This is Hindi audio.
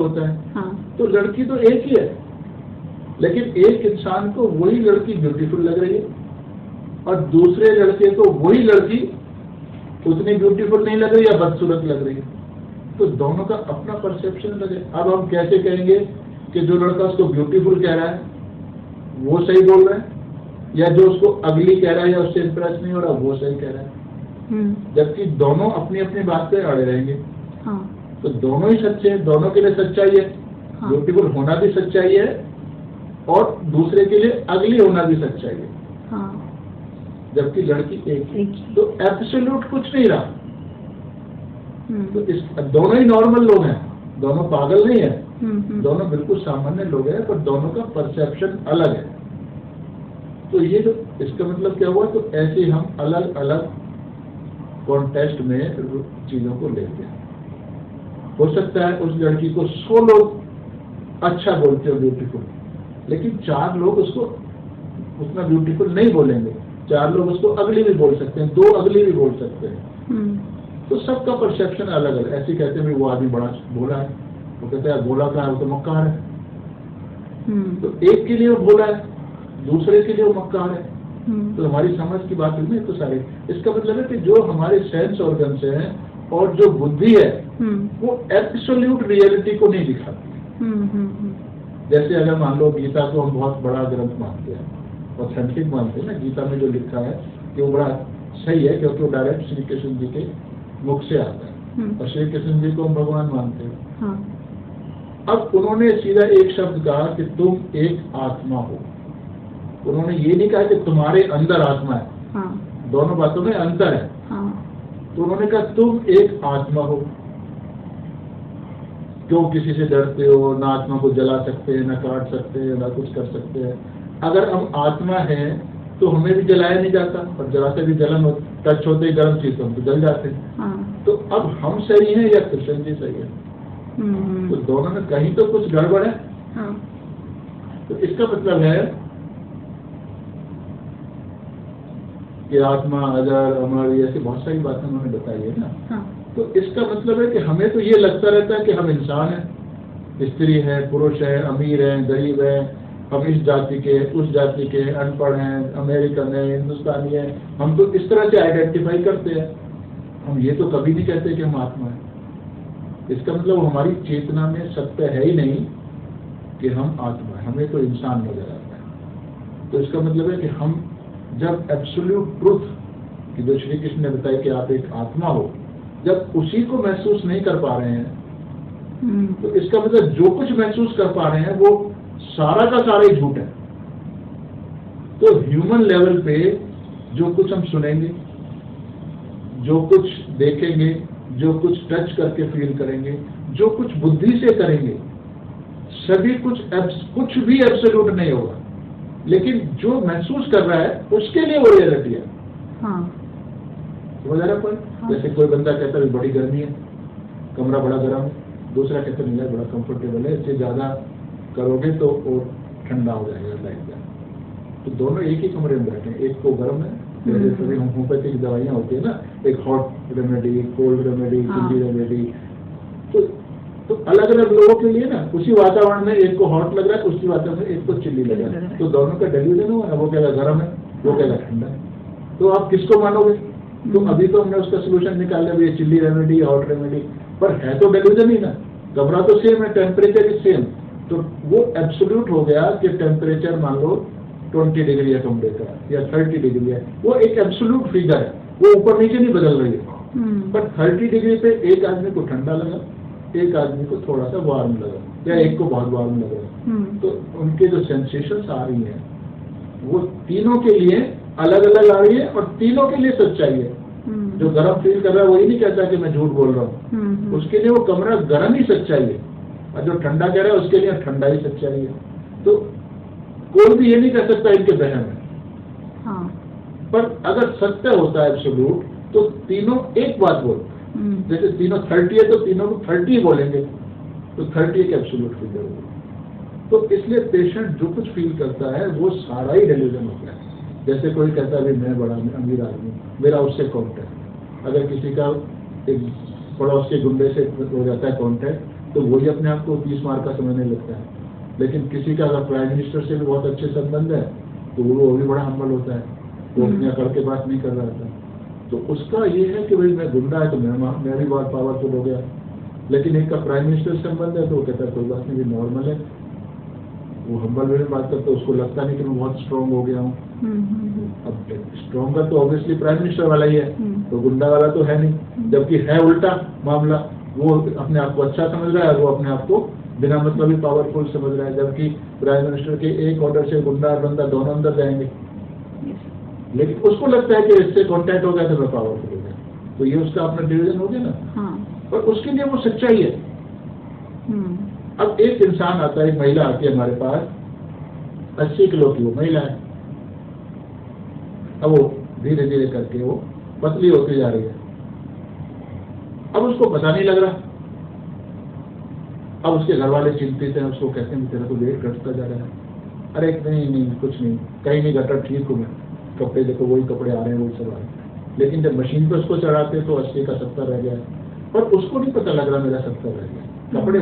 होता है। हाँ। तो लड़की तो एक ही है, लेकिन एक इंसान को वही लड़की ब्यूटीफुल लग रही है और दूसरे लड़के को वही लड़की उतनी ब्यूटीफुल नहीं लग रही या बदसूरत लग रही है। तो दोनों का अपना परसेप्शन अलग है। अब हम कैसे कहेंगे कि जो लड़का उसको ब्यूटीफुल कह रहा है वो सही बोल रहा है, या जो उसको अगली कह रहा है या उससे इंप्रेस नहीं हो रहा वो सही कह रहा है? जबकि दोनों अपनी अपनी बात पे अड़े रहेंगे। हाँ। तो दोनों ही सच्चे हैं, दोनों के लिए सच्चाई है। हाँ। ब्यूटीफुल होना भी सच्चाई है और दूसरे के लिए अगली होना भी सच्चाई है। हाँ। जबकि लड़की एक एक ही। तो एब्सोल्यूट कुछ नहीं रहा। तो इस दोनों ही नॉर्मल लोग हैं, दोनों पागल नहीं है, दोनों बिल्कुल सामान्य लोग हैं, पर दोनों का परसेप्शन अलग है। तो ये जो इसका मतलब क्या हुआ, तो ऐसे हम अलग अलग कॉन्टेस्ट में चीजों को लेते हैं। हो सकता है उस लड़की को 100 लोग अच्छा बोलते हो ब्यूटीफुल, लेकिन 4 लोग उसको उतना ब्यूटीफुल नहीं बोलेंगे, 4 लोग उसको अगली भी बोल सकते हैं, 2 अगली भी बोल सकते हैं। तो सबका परसेप्शन अलग अलग। ऐसे कहते हैं वो आदमी बड़ा बोला है, वो कहते हैं बोला का है वो तो मक्कार है। तो एक के लिए वो बोला है, दूसरे के लिए वो मक्कार है। तो हमारी समझ की बात नहीं तो सारे, इसका मतलब है कि जो हमारे सेंस ऑर्गन्स हैं और जो बुद्धि है वो एब्सोल्यूट रियलिटी को नहीं दिखाती। जैसे अगर मान लो गीता को हम बहुत बड़ा ग्रंथ मानते हैं, ऑथेंटिक मानते हैं ना, गीता में जो लिखा है कि वो बड़ा सही है क्योंकि वो डायरेक्ट श्री कृष्ण जी के मुख से आता है, और श्री कृष्ण जी को हम भगवान मानते हैं। हाँ। अब उन्होंने सीधा एक शब्द कहा कि तुम एक आत्मा हो। उन्होंने ये नहीं कहा कि तुम्हारे अंदर आत्मा है। हाँ। दोनों बातों में अंतर है। हाँ। तो उन्होंने कहा तुम एक आत्मा हो। क्यों किसी से डरते हो? ना आत्मा को जला सकते हैं, ना काट सकते हैं, ना कुछ कर सकते हैं। अगर हम आत्मा है तो हमें भी जलाया नहीं जाता, और जलाते भी जलन हो, टच होते ही गर्म चीज तो हम तो जल जाते हैं। हाँ। तो अब हम सही हैं या कृष्ण जी सही है? तो दोनों में कहीं तो कुछ गड़बड़ है। हाँ। तो इसका मतलब है कि आत्मा, अजर, अमर, ये ऐसी बहुत सारी बातें उन्होंने बताई है ना। हाँ। तो इसका मतलब है कि हमें तो ये लगता रहता है कि हम इंसान हैं, स्त्री है, पुरुष है, अमीर है, गरीब है, हम इस जाति के, उस जाति के, अनपढ़ हैं, अमेरिकन है, हिंदुस्तानी है, हम तो इस तरह से आइडेंटिफाई करते हैं। हम ये तो कभी नहीं कहते कि हम आत्मा है। इसका मतलब हमारी चेतना में सत्य है ही नहीं कि हम आत्मा है, हमें तो इंसान नजर आता है। तो इसका मतलब है कि हम जब एब्सोल्यूट ट्रुथ कि जो श्री कृष्ण ने बताया कि आप एक आत्मा हो, जब उसी को महसूस नहीं कर पा रहे हैं, तो इसका मतलब जो कुछ महसूस कर पा रहे हैं वो सारा का सारा ही झूठ है। तो ह्यूमन लेवल पे जो कुछ हम सुनेंगे, जो कुछ देखेंगे, जो कुछ टच करके फील करेंगे, जो कुछ बुद्धि से करेंगे, सभी कुछ भी एब्सोल्यूट नहीं होगा, लेकिन जो महसूस कर रहा है उसके लिए वो रियलिटी है। हाँ। समझ आ रहा है? हाँ। जैसे कोई बंदा कहता है बड़ी गर्मी है, कमरा बड़ा गर्म है, दूसरा कहता नहीं है बड़ा कंफर्टेबल है, इससे ज्यादा करोगे तो और ठंडा हो जाएगा, लाइट जाएगा। तो दोनों एक ही कमरे में बैठे हैं, एक को गर्म है, जैसे होम्योपैथिक दवाइयाँ होती है ना, एक हॉट रेमेडी, एक कोल्ड रेमेडी, चिल्ली रेमेडी। तो अलग अलग लोगों के लिए ना उसी वातावरण में एक को हॉट लग रहा है, उसी वातावरण में एक को चिल्ली लग रहा है, तो दोनों का डेल्यूजन हुआ ना, वो कहेगा गर्म है, वो कहेगा ठंडा है। तो आप किसको मानोगे? तो अभी तो हमने उसका सोल्यूशन निकाल लिया, चिल्ली रेमेडी, हॉट रेमेडी, पर है तो डेल्यूजन ही ना। कमरा तो सेम है, टेम्परेचर इज सेम, तो वो एब्सोल्यूट हो गया कि टेम्परेचर मान लो 20 डिग्री है कमरे का या 30 डिग्री है, वो एक एब्सोल्यूट फिगर है, वो ऊपर नीचे नहीं बदल रही है। बट 30 डिग्री पे एक आदमी को ठंडा लगा, एक आदमी को थोड़ा सा वार्म लगा, या एक को बहुत वार्म लगा। तो उनके जो सेंसेशंस आ रही हैं वो तीनों के लिए अलग अलग आ रही है, और तीनों के लिए सच्चाई है। जो गर्म फील कर रहा है वही नहीं कहता कि मैं झूठ बोल रहा हूँ, उसके लिए वो कमरा गर्म ही सच्चाई है, और जो ठंडा कह रहा है उसके लिए ठंडा ही सच्चाई है। तो कोई भी ये नहीं कह सकता इनके बहन है। हाँ। पर अगर सत्य होता है एब्सोल्यूट, तो तीनों एक बात बोलते हैं। जैसे तीनों 30 है तो तीनों को 30 बोलेंगे, तो 30 एक एब्सोल्यूट फिगर होगा। तो इसलिए पेशेंट जो कुछ फील करता है वो सारा ही डेल्यूजन होता है। जैसे कोई कहता है मैं बड़ा अमीर आदमी, मेरा उससे कॉन्टैक्ट, अगर किसी का एक पड़ोस के गुंडे से हो जाता है कॉन्टैक्ट, तो वही अपने आप को 30 मार्क का समझने लगता है। लेकिन किसी का अगर प्राइम मिनिस्टर से भी बहुत अच्छे संबंध है तो वो भी बड़ा हम्बल होता है, वो अपने अकड़ के बात नहीं कर रहा था। तो उसका ये है कि भाई मैं गुंडा है तो मैं भी बहुत पावरफुल हो गया। लेकिन एक का प्राइम मिनिस्टर से संबंध है तो वो कहता है कोई बात नहीं, नॉर्मल है। वो हम्बल वे में बात करता है, उसको लगता नहीं कि मैं बहुत स्ट्रांग हो गया हूँ। अब स्ट्रॉन्गर तो ऑब्वियसली प्राइम मिनिस्टर वाला ही है, तो गुंडा वाला तो है नहीं। जबकि है उल्टा मामला, वो अपने आप को अच्छा समझ रहा है, वो अपने आप को बिना मतलब ही पावरफुल समझ रहा है। जबकि प्राइम मिनिस्टर के एक ऑर्डर से गुंडा और बंदा दोनों अंदर जाएंगे। लेकिन उसको लगता है कि इससे कॉन्टैक्ट हो गया तो मैं पावरफुल हो गया। तो ये उसका अपना डिवीजन हो गया ना। और उसके लिए वो सच्चाई है। अब एक इंसान आता है, एक महिला आती है हमारे पास, 80 किलो की वो महिला है। अब वो धीरे धीरे करके वो पतली होती जा रही है। अब उसको पता नहीं लग रहा। अब उसके घर वाले चिंतित हैं, उसको कहते हैं तेरा तो वेट घटता जा रहा है। अरे नहीं कुछ नहीं, कहीं नहीं घटा, ठीक हूँ मैं। कपड़े देखो वही कपड़े आ रहे हैं, वही सब आ रहे हैं। लेकिन जब मशीन पे उसको चढ़ाते तो 80 का 70 रह गया। और उसको नहीं पता लग रहा मेरा 70 रह गया। कपड़े